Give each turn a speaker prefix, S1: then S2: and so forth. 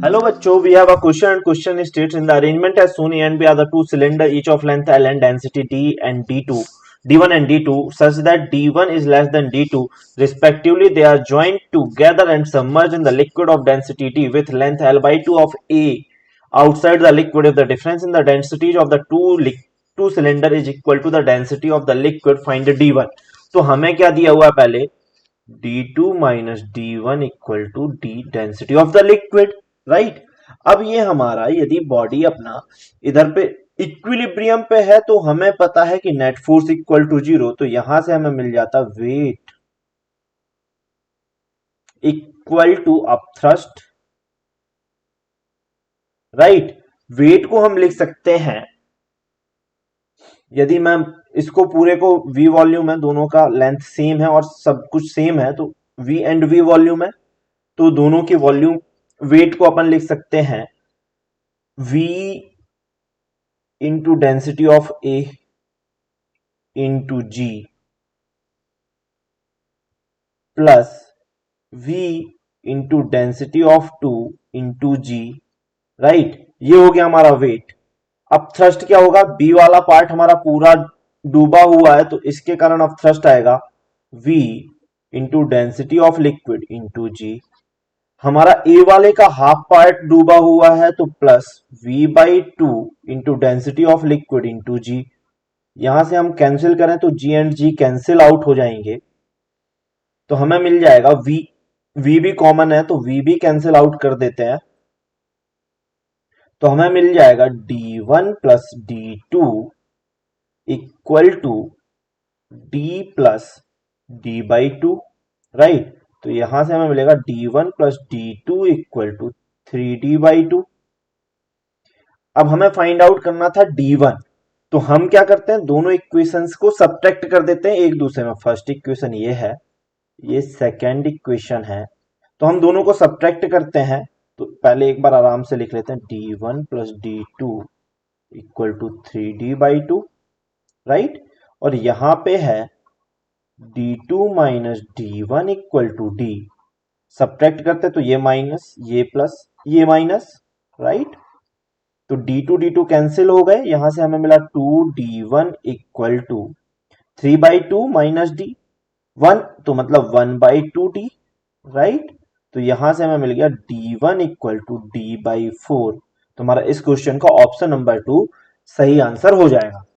S1: Hello बच्चों, we have a question and question states in the arrangement as shown A and B are the two cylinder each of length L and density D and D2, D1 and D2 such that D1 is less than D2 respectively. They are joined together and submerged in the liquid of density D with length L by 2 of A outside the liquid. If the difference in the densities of the two cylinder is equal to the density of the liquid, find D1. तो हमें क्या दिया हुआ है पहले D2 minus D1 equal to D density of the liquid, right. अब ये हमारा यदि बॉडी अपना इधर पे इक्विलिब्रियम पे है तो हमें पता है कि नेट फोर्स इक्वल टू 0, तो यहां से हमें मिल जाता weight equal to upthrust, right. Weight को हम लिख सकते हैं, यदि मैं इसको पूरे को v वॉल्यूम है, दोनों का लेंथ सेम है और सब कुछ सेम है, तो v एंड v वॉल्यूम है, तो दोनों की वॉल्यूम वेट को अपन लिख सकते हैं v into density of A into g plus v into density of 2 into g, right. ये हो गया हमारा वेट। अब थ्रस्ट क्या होगा, बी वाला पार्ट हमारा पूरा डूबा हुआ है, तो इसके कारण अब थ्रस्ट आएगा v into density of liquid into g. हमारा ए वाले का हाफ पार्ट डूबा हुआ है, तो plus v by 2 into density of liquid into g. यहां से हम कैंसिल करें तो g and g cancel out हो जाएंगे, तो हमें मिल जाएगा v भी कॉमन है तो v भी कैंसिल आउट कर देते हैं, तो हमें मिल जाएगा d1 plus d2 equal to d plus d by 2, right. तो यहां से हमें मिलेगा d1 plus d2 equal to 3d by 2। अब हमें फाइंड आउट करना था d1, तो हम क्या करते हैं, दोनों इक्वेशंस को सब्ट्रैक्ट कर देते हैं एक दूसरे में। फर्स्ट इक्वेशन ये है, ये सेकेंड इक्वेशन है, तो हम दोनों को सब्ट्रैक्ट करते हैं। तो पहले एक बार आराम से लिख लेते हैं d1 plus d2 equal to 3d by 2, right. और यहां पे है d2 minus d1 equal to d, subtract करते तो ये माइनस, ये प्लस, ये माइनस, राइट। तो d2 कैंसिल हो गए, यहां से हमें मिला 2d1 equal to 3 by 2 minus d 1, तो मतलब 1 बाई 2d, राइट। तो यहां से हमें मिल गया d1 equal to d by 4। तो हमारा इस क्वेश्चन का ऑप्शन नंबर 2 सही आंसर हो जाएगा।